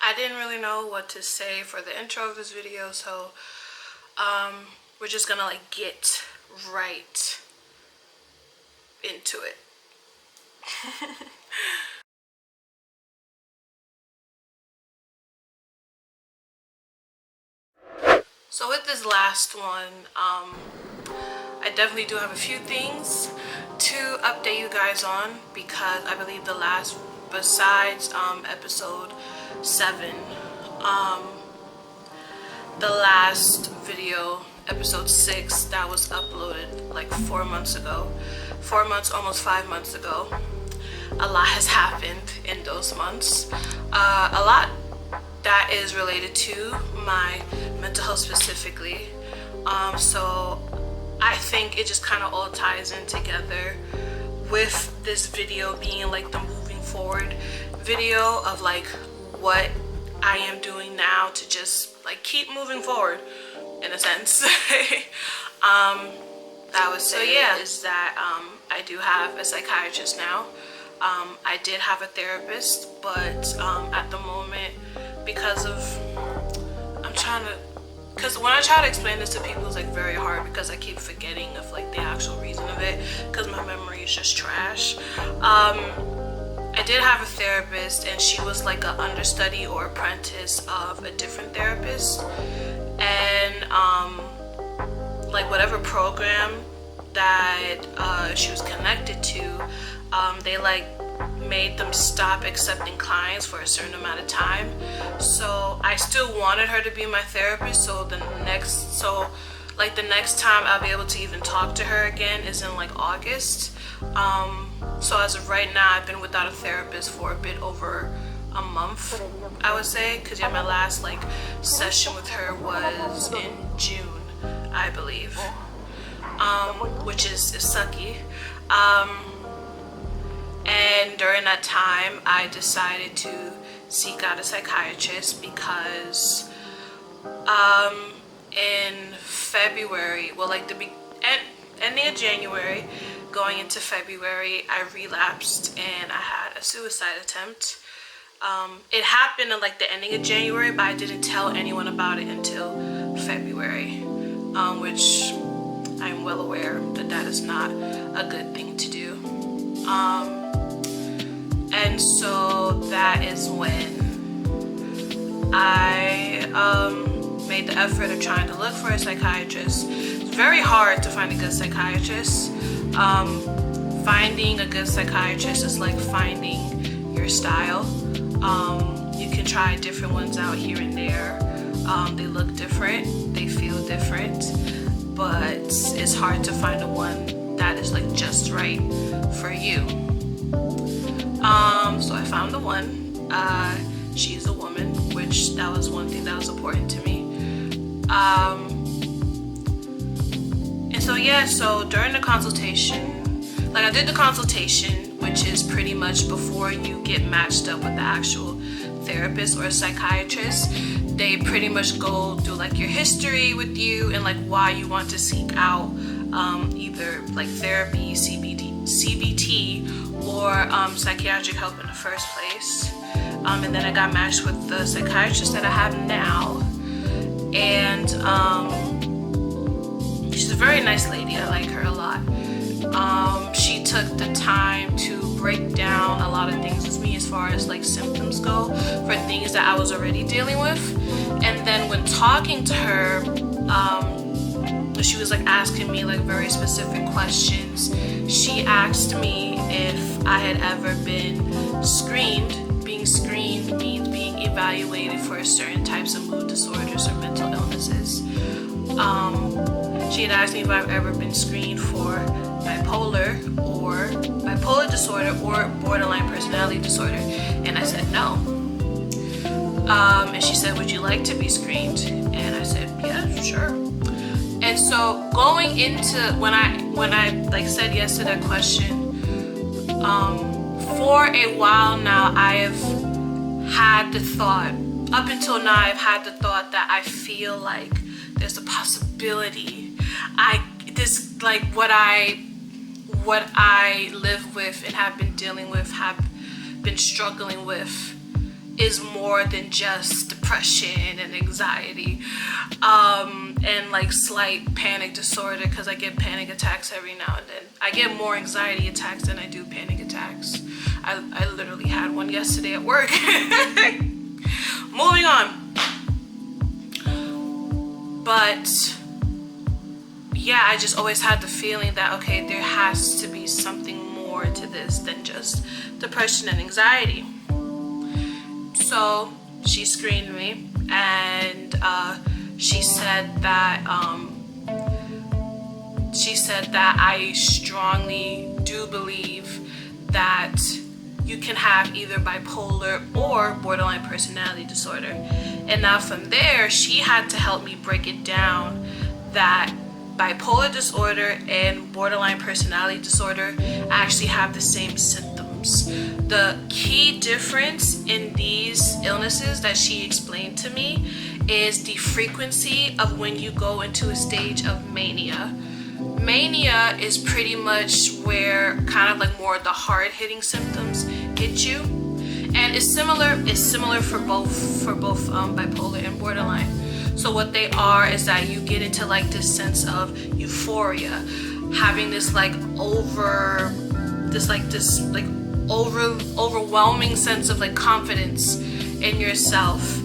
I didn't really know what to say for the intro of this video, so we're just gonna like get right into it. So with this last one, I definitely do have a few things to update you guys on, because I believe the last, besides episode 7, the last video, episode 6, that was uploaded like 4 months ago, 4 months, almost 5 months ago. A lot has happened in those months. A lot that is related to my mental health specifically. So I think it just kind of all ties in together with this video being like the moving forward video of like what I am doing now to just like keep moving forward in a sense. That would say, so yeah, is that I do have a psychiatrist now. I did have a therapist, but at the moment, because of, because when I try to explain this to people, it's like very hard because I keep forgetting of like the actual reason of it, because my memory is just trash. I did have a therapist, and she was like an understudy or apprentice of a different therapist, and like whatever program that she was connected to, they like made them stop accepting clients for a certain amount of time. So I still wanted her to be my therapist, so the next time I'll be able to even talk to her again is in like August. So as of right now, I've been without a therapist for a bit over a month, I would say, because yeah, my last like session with her was in June, I believe, which is sucky. And during that time, I decided to seek out a psychiatrist because in February, well, like the ending of January, going into February, I relapsed and I had a suicide attempt. It happened in like the ending of January, but I didn't tell anyone about it until February, which I'm well aware that that is not a good thing to do. And so that is when I made the effort of trying to look for a psychiatrist. It's very hard to find a good psychiatrist. Finding a good psychiatrist is like finding your style. You can try different ones out here and there. They look different, they feel different, but it's hard to find the one that is like just right for you. So I found the one. She's a woman, which that was one thing that was important to me. And so yeah, so during the consultation, like I did the consultation, which is pretty much before you get matched up with the actual therapist or a psychiatrist. They pretty much go through like your history with you and like why you want to seek out either like therapy, CBT, or psychiatric help in the first place. And then I got matched with the psychiatrist that I have now, and she's a very nice lady. I like her a lot. She took the time to break down a lot of things with me as far as like symptoms go for things that I was already dealing with. And then when talking to her, she was like asking me like very specific questions. She asked me if I had ever been screened. Being screened means being evaluated for certain types of mood disorders or mental illnesses. She had asked me if I've ever been screened for bipolar disorder or borderline personality disorder, and I said no. And she said, would you like to be screened? And I said, yeah, sure. And so going into when I like said yes to that question, for a while now I have had the thought, up until now I've had the thought that I feel like there's a possibility what I what I live with and have been dealing with, have been struggling with, is more than just depression and anxiety, and like slight panic disorder, because I get panic attacks every now and then. I get more anxiety attacks than I do panic attacks. I literally had one yesterday at work. Moving on. But yeah, I just always had the feeling that, okay, there has to be something more to this than just depression and anxiety. So she screened me, and she said that I strongly do believe that you can have either bipolar or borderline personality disorder. And now from there, she had to help me break it down that bipolar disorder and borderline personality disorder actually have the same symptoms. The key difference in these illnesses that she explained to me is the frequency of when you go into a stage of mania. Mania is pretty much where kind of like more of the hard-hitting symptoms hit you, and it's similar for both bipolar and borderline. So what they are is that you get into like this sense of euphoria, having this overwhelming sense of like confidence in yourself.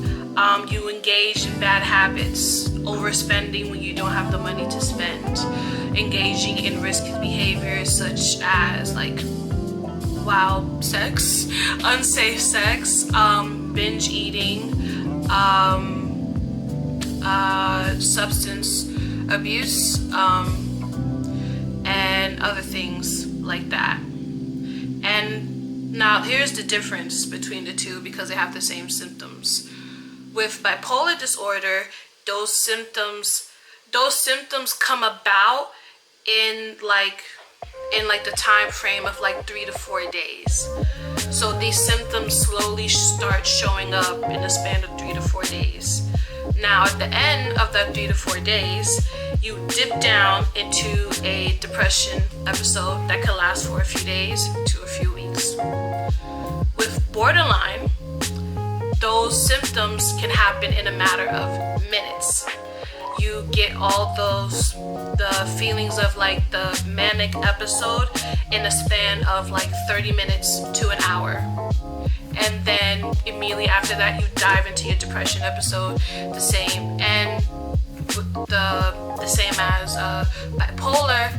You engage in bad habits, overspending when you don't have the money to spend, engaging in risky behaviors such as like wild sex, unsafe sex, binge eating, substance abuse, and other things like that. And now here's the difference between the two, because they have the same symptoms. With bipolar disorder, those symptoms come about in the time frame of like 3 to 4 days. So these symptoms slowly start showing up in the span of 3 to 4 days. Now at the end of that 3 to 4 days, you dip down into a depression episode that can last for a few days to a few weeks. With borderline, those symptoms can happen in a matter of minutes. You get all the feelings of like the manic episode in a span of like 30 minutes to an hour. And then immediately after that, you dive into your depression episode, the same. And the same as bipolar,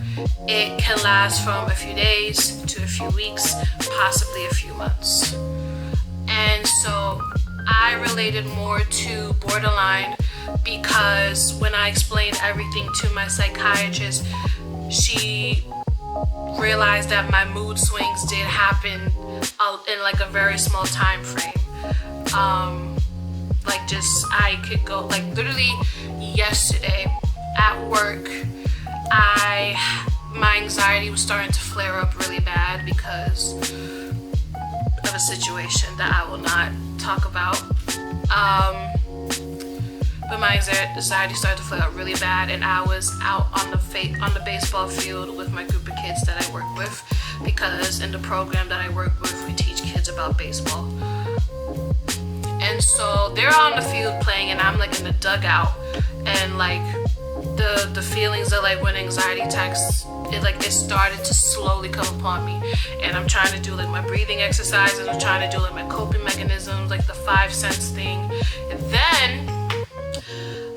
it can last from a few days to a few weeks, possibly a few months. And so I related more to borderline because when I explained everything to my psychiatrist, she realized that my mood swings did happen in like a very small time frame. I could go like literally yesterday at work, my anxiety was starting to flare up really bad because of a situation that I will not talk about. But my anxiety started to flare up really bad, and I was out on the baseball field with my group of kids that I work with, because in the program that I work with, we teach kids about baseball. And so they're on the field playing, and I'm like in the dugout, and like the feelings of like when anxiety attacks, it started to slowly come upon me, and I'm trying to do like my breathing exercises, I'm trying to do like my coping mechanisms, like the 5 sense thing. And then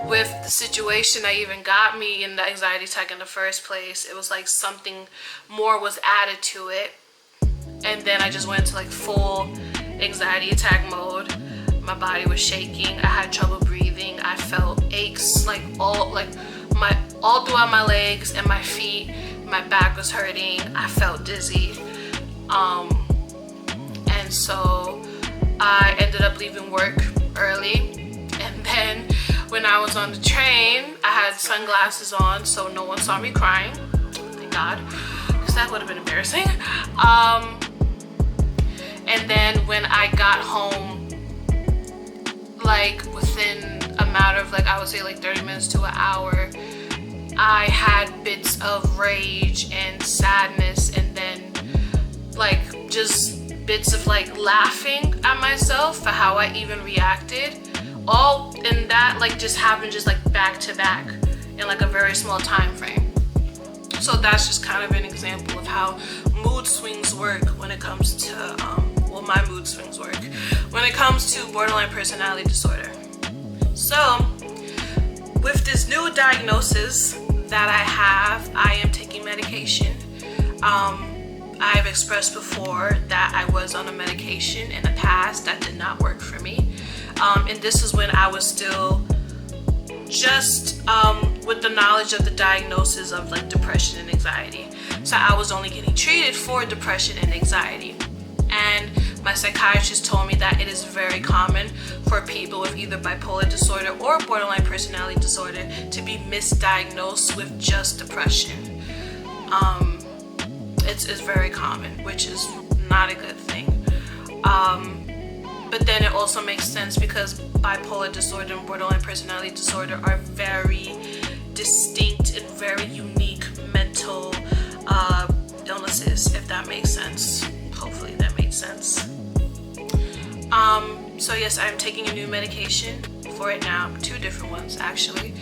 with the situation that even got me in the anxiety attack in the first place, it was like something more was added to it, and then I just went into like full anxiety attack mode. My body was shaking, I had trouble breathing, I felt aches all throughout my legs and my feet. My back was hurting, I felt dizzy, and so I ended up leaving work early. And then when I was on the train, I had sunglasses on so no one saw me crying, thank God, because that would have been embarrassing. And then when I got home, like within a matter of like I would say like 30 minutes to an hour, I had bits of rage and sadness, and then like just bits of like laughing at myself for how I even reacted, all in that like just happened just like back to back in like a very small time frame. So that's just kind of an example of how mood swings work when it comes to my mood swings work when it comes to borderline personality disorder. So with this new diagnosis that I am taking medication. I've expressed before that I was on a medication in the past that did not work for me, and this is when I was still just with the knowledge of the diagnosis of like depression and anxiety. So I was only getting treated for depression and anxiety, and my psychiatrist told me that it is very common for people with either bipolar disorder or borderline personality disorder to be misdiagnosed with just depression. It's very common, which is not a good thing. But then it also makes sense because bipolar disorder and borderline personality disorder are very distinct and very unique mental illnesses, if that makes sense. Hopefully that makes sense. So yes, I'm taking a new medication for it now, 2 different ones actually.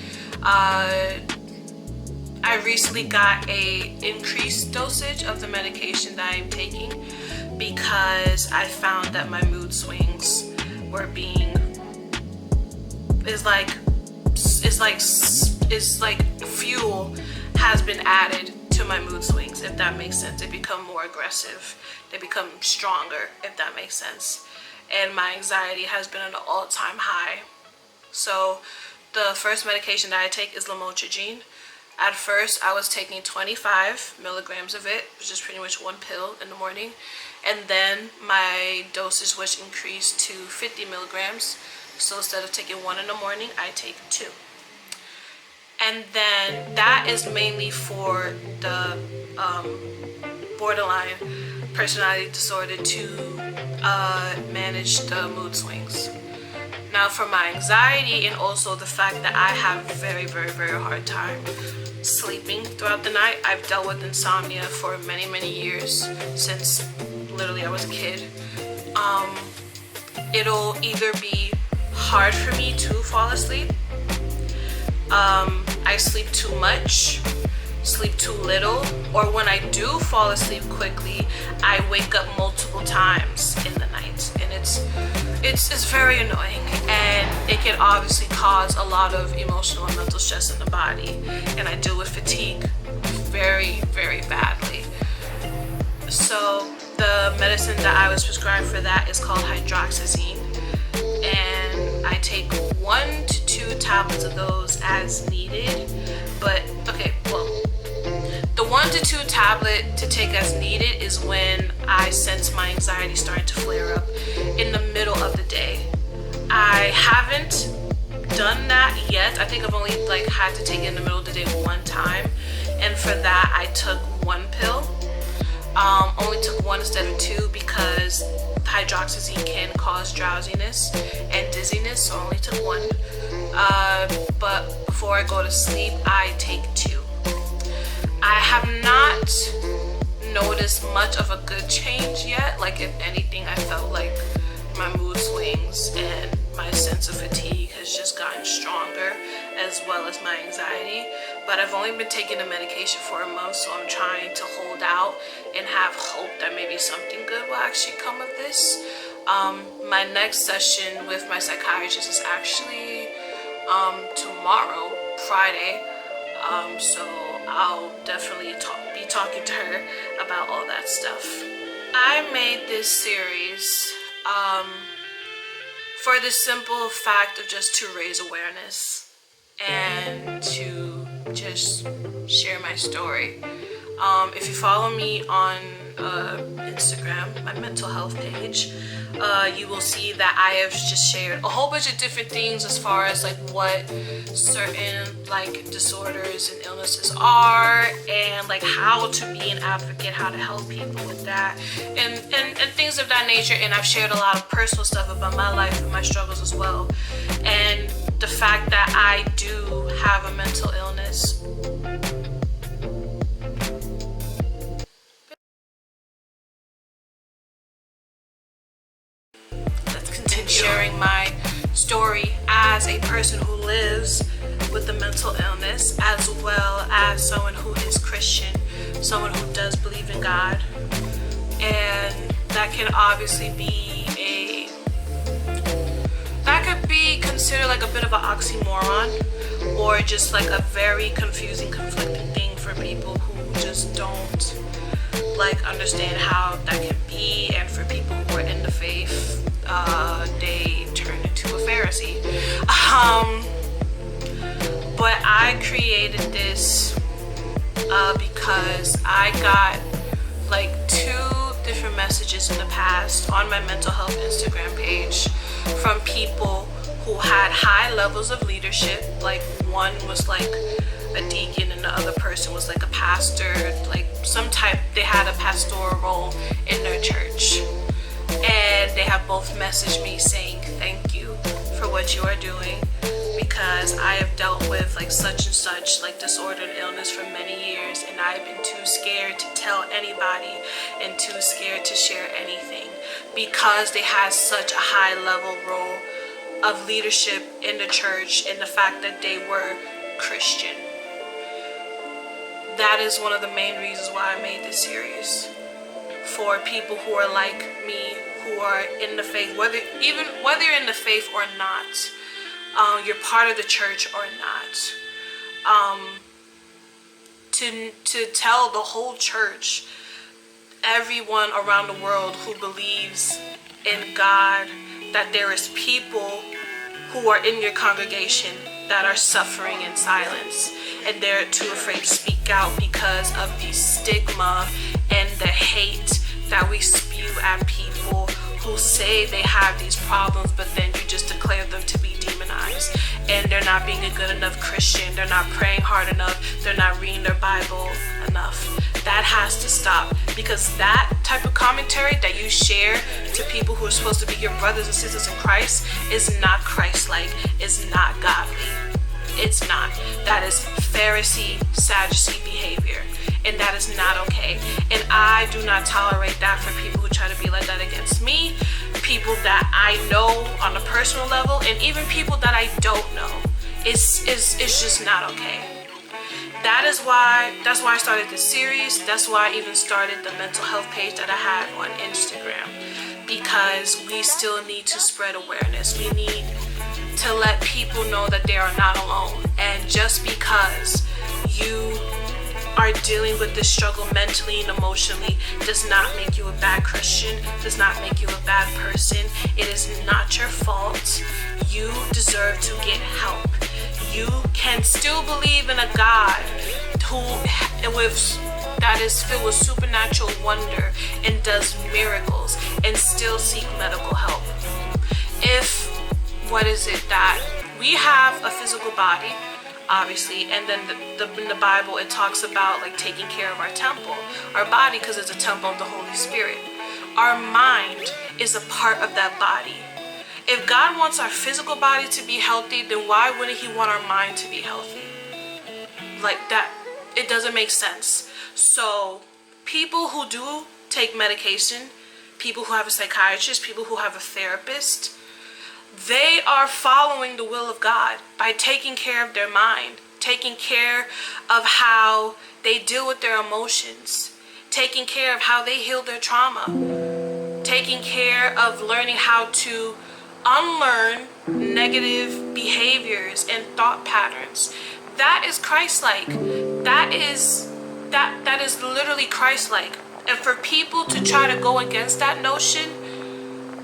I recently got a increased dosage of the medication that I'm taking because I found that my mood swings were it's like fuel has been added to my mood swings, if that makes sense. They become more aggressive, they become stronger, if that makes sense. And my anxiety has been at an all-time high. So the first medication that I take is lamotrigine. At first I was taking 25 milligrams of it, which is pretty much 1 pill in the morning, and then my dosage was increased to 50 milligrams. So instead of taking 1 in the morning, I take 2. And then that is mainly for the borderline personality disorder to manage the mood swings. Now for my anxiety, and also the fact that I have very, very, very hard time sleeping throughout the night. I've dealt with insomnia for many, many years, since literally I was a kid. It'll either be hard for me to fall asleep, I sleep too much, sleep too little, or when I do fall asleep quickly, I wake up multiple times in the night, and it's very annoying, and it can obviously cause a lot of emotional and mental stress in the body, and I deal with fatigue very, very badly. So the medicine that I was prescribed for that is called hydroxyzine, and I take 1 to 2 tablets of those as needed. But okay, well, the 1 to 2 tablet to take as needed is when I sense my anxiety starting to flare up in the middle of the day. I haven't done that yet. I think I've only like had to take it in the middle of the day 1 time, and for that I took 1 pill. Only took 1 instead of 2 because hydroxyzine can cause drowsiness and dizziness, so I only took 1. But before I go to sleep, I take 2. I have not noticed much of a good change yet. Like, if anything, I felt like my mood swings and my sense of fatigue has just gotten stronger, as well as my anxiety. But I've only been taking the medication for a month, so I'm trying to hold out and have hope that maybe something good will actually come of this. My next session with my psychiatrist is actually tomorrow, Friday. So I'll definitely be talking to her about all that stuff. I made this series for the simple fact of just to raise awareness and to just share my story. If you follow me on Instagram, my mental health page, you will see that I have just shared a whole bunch of different things as far as like what certain like disorders and illnesses are, and like how to be an advocate, how to help people with that, and things of that nature. And I've shared a lot of personal stuff about my life and my struggles as well, and the fact that I do have a mental illness and sharing my story as a person who lives with a mental illness, as well as someone who is Christian, someone who does believe in God. And that can obviously be that could be considered like a bit of an oxymoron, or just like a very confusing, conflicting thing for people who just don't like understand how that can be. And for people who are in the faith, they turn into a Pharisee. But I created this because I got like 2 different messages in the past on my mental health Instagram page from people who had high levels of leadership. Like one was like a deacon and the other person was like a pastor, like they had a pastoral role in their church. And they have both messaged me saying thank you for what you are doing, because I have dealt with like such and such like disorder and illness for many years, and I've been too scared to tell anybody and too scared to share anything, because they had such a high level role of leadership in the church, and the fact that they were Christian. That is one of the main reasons why I made this series, for people who are like me, who are in the faith, whether you're in the faith or not, you're part of the church or not, to tell the whole church, everyone around the world who believes in God, that there is people who are in your congregation that are suffering in silence, and they're too afraid to speak out because of the stigma and the hate that we spew at people who say they have these problems, but then you just declare them to be demonized, and they're not being a good enough Christian, they're not praying hard enough, they're not reading their Bible enough. That has to stop, because that type of commentary that you share to people who are supposed to be your brothers and sisters in Christ is not Christ-like, is not godly. It's not. That is Pharisee, Sadducee behavior, and that is not okay. And I do not tolerate that for people who try to be like that against me, people that I know on a personal level, and even people that I don't know. It's just not okay. That's why I started this series. That's why I even started the mental health page that I had on Instagram, because we still need to spread awareness. We need to let people know that they are not alone. And just because you are dealing with this struggle mentally and emotionally does not make you a bad Christian, does not make you a bad person. It is not your fault. You deserve to get help. You can still believe in a God that is filled with supernatural wonder and does miracles, and still seek medical help. That we have a physical body, obviously, and then in the Bible it talks about like taking care of our temple, our body, because it's a temple of the Holy Spirit. Our mind is a part of that body. If God wants our physical body to be healthy, then why wouldn't he want our mind to be healthy? Like that, it doesn't make sense. So people who do take medication, people who have a psychiatrist, people who have a therapist, they are following the will of God by taking care of their mind, taking care of how they deal with their emotions, taking care of how they heal their trauma, taking care of learning how to unlearn negative behaviors and thought patterns. That is Christ-like. That is literally Christ-like. And for people to try to go against that notion,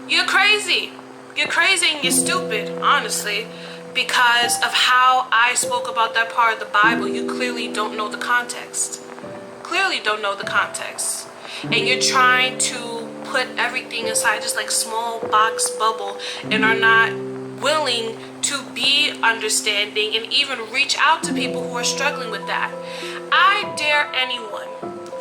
you're crazy. You're crazy and you're stupid, honestly, because of how I spoke about that part of the Bible. You clearly don't know the context. Clearly don't know the context. And you're trying to put everything inside just like small box bubble, and are not willing to be understanding and even reach out to people who are struggling with that. I dare anyone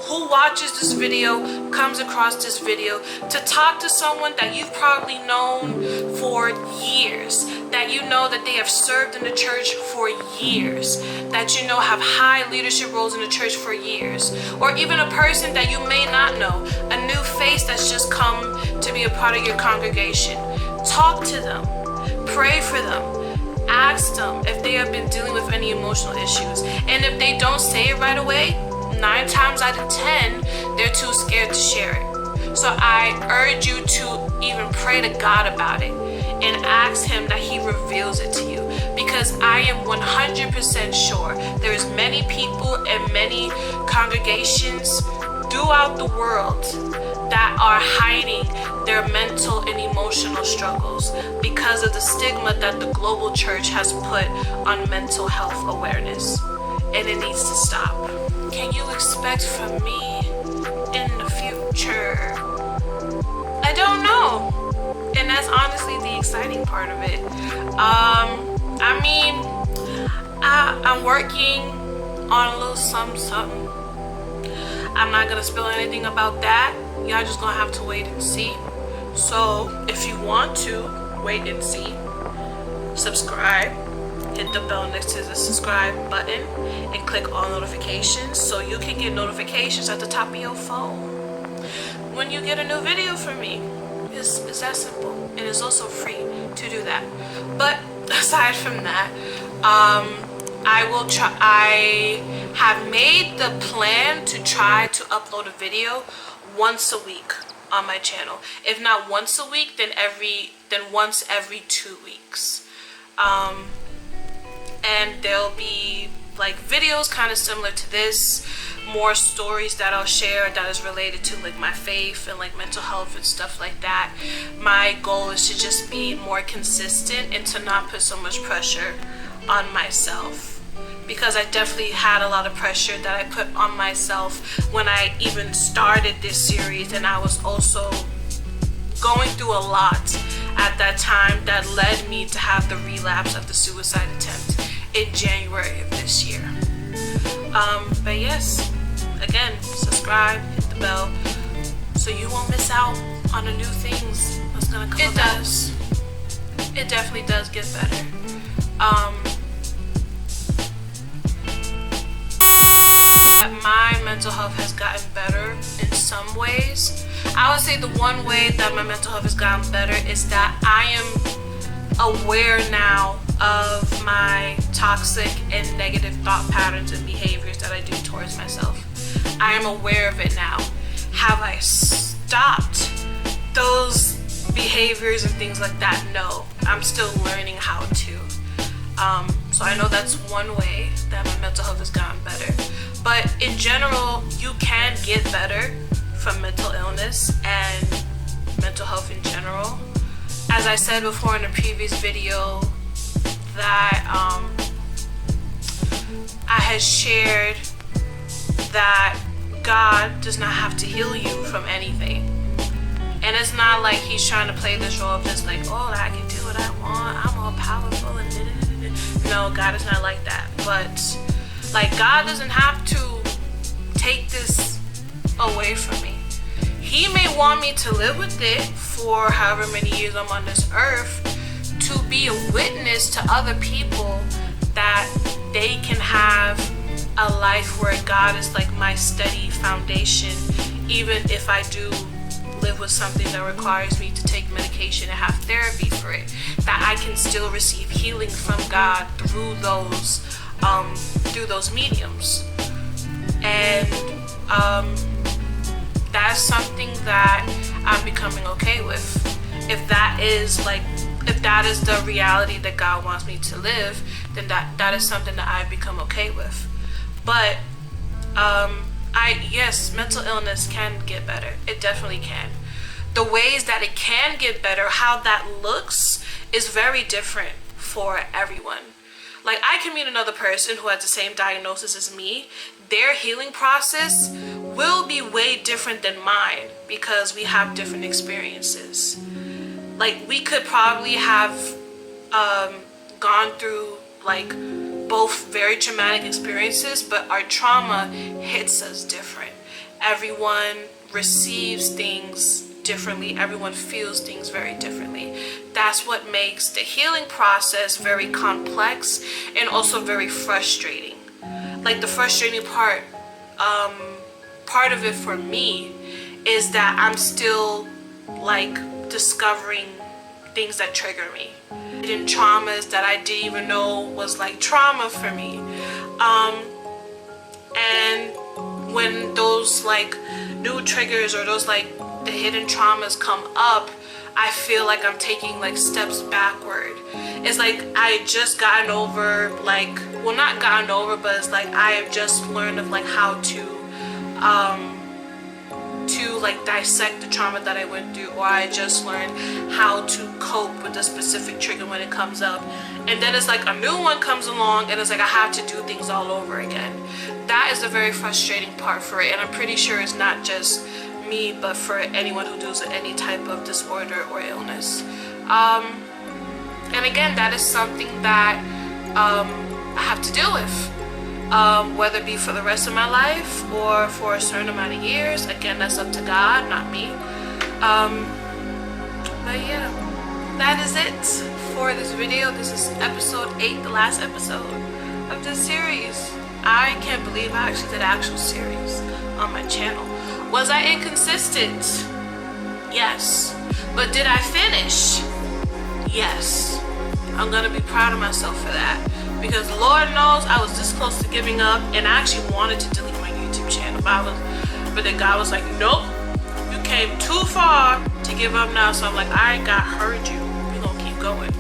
who watches this video, comes across this video, to talk to someone that you've probably known for years, that you know that they have served in the church for years, that you know have high leadership roles in the church for years, or even a person that you may not know, a new face that's just come to be a part of your congregation. Talk to them, pray for them, ask them if they have been dealing with any emotional issues. And if they don't say it right away, 9 times out of 10, they're too scared to share it. So I urge you to even pray to God about it and ask him that he reveals it to you, because I am 100% sure there's many people and many congregations throughout the world that are hiding their mental and emotional struggles because of the stigma that the global church has put on mental health awareness, and it needs to stop. Can you expect from me in the future? I don't know. And that's honestly the exciting part of it. I mean, I'm working on a little something. I'm not gonna spill anything about that. Y'all just gonna have to wait and see. So if you want to wait and see, subscribe, hit the bell next to the subscribe button, and click all notifications so you can get notifications at the top of your phone when you get a new video from me. It's that simple, and it's also free to do that. But aside from that, I have made the plan to try to upload a video once a week on my channel. If not once a week, then once every 2 weeks. And there'll be like videos kind of similar to this, more stories that I'll share that is related to like my faith and like mental health and stuff like that. My goal is to just be more consistent and to not put so much pressure on myself, because I definitely had a lot of pressure that I put on myself when I even started this series, and I was also going through a lot at that time that led me to have the relapse of the suicide attempt in January of this year. But yes, again, subscribe, hit the bell, so you won't miss out on the new things that's gonna come about. It definitely does get better. My mental health has gotten better in some ways. I would say the one way that my mental health has gotten better is that I am aware now of my toxic and negative thought patterns and behaviors that I do towards myself. I am aware of it now. Have I stopped those behaviors and things like that? No, I'm still learning how to. So I know that's one way that my mental health has gotten better. But in general, you can get better from mental illness and mental health in general. As I said before in a previous video, that I had shared that God does not have to heal you from anything. And it's not like he's trying to play this role of just like, oh, I can do what I want, I'm all powerful and no, God is not like that. But like, God doesn't have to take this away from me. He may want me to live with it for however many years I'm on this earth, to be a witness to other people that they can have a life where God is like my steady foundation, even if I do live with something that requires me to take medication and have therapy for it, that I can still receive healing from God through those mediums. And that's something that I'm becoming okay with. If that is the reality that God wants me to live, then that is something that I've become okay with. But yes, mental illness can get better. It definitely can. The ways that it can get better, how that looks, is very different for everyone. Like, I can meet another person who has the same diagnosis as me. Their healing process will be way different than mine because we have different experiences. Like, we could probably have gone through like both very traumatic experiences, but our trauma hits us different. Everyone receives things differently. Everyone feels things very differently. That's what makes the healing process very complex and also very frustrating. Like, the frustrating part of it for me is that I'm still like discovering things that trigger me, hidden traumas that I didn't even know was like trauma for me. And when those like new triggers or those like the hidden traumas come up, I feel like I'm taking like steps backward. It's like I just gotten over, like, well, not gotten over, but it's like I have just learned of like how to like dissect the trauma that I went through, or I just learned how to cope with a specific trigger when it comes up. And then it's like a new one comes along and it's like I have to do things all over again. That is a very frustrating part for it, and I'm pretty sure it's not just me, but for anyone who deals with any type of disorder or illness. And again, that is something that I have to deal with, whether it be for the rest of my life or for a certain amount of years. Again, that's up to God, not me. But yeah, that is it for this video. This is episode 8, the last episode of this series. I can't believe I actually did an actual series on my channel. Was I inconsistent? Yes. But did I finish? Yes. I'm gonna be proud of myself for that, because Lord knows I was this close to giving up, and I actually wanted to delete my YouTube channel, but then God was like, nope, you came too far to give up now. So I'm like, alright, God heard you, we're gonna keep going.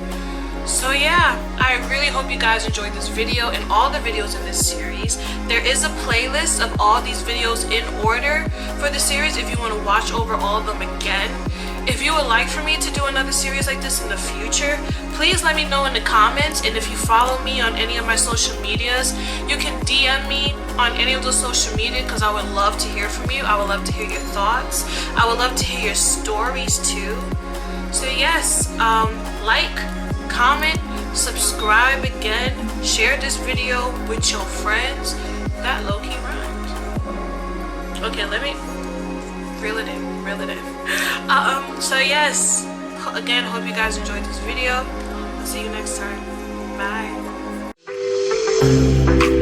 So yeah, I really hope you guys enjoyed this video and all the videos in this series. There is a playlist of all these videos in order for the series if you want to watch over all of them again. If you would like for me to do another series like this in the future, please let me know in the comments. And if you follow me on any of my social medias, you can DM me on any of those social media, because I would love to hear from you. I would love to hear your thoughts. I would love to hear your stories too. So yes, like, comment, subscribe again, share this video with your friends. That low-key rhymed. Okay, let me reel it in. So yes, again, hope you guys enjoyed this video. I'll see you next time. Bye.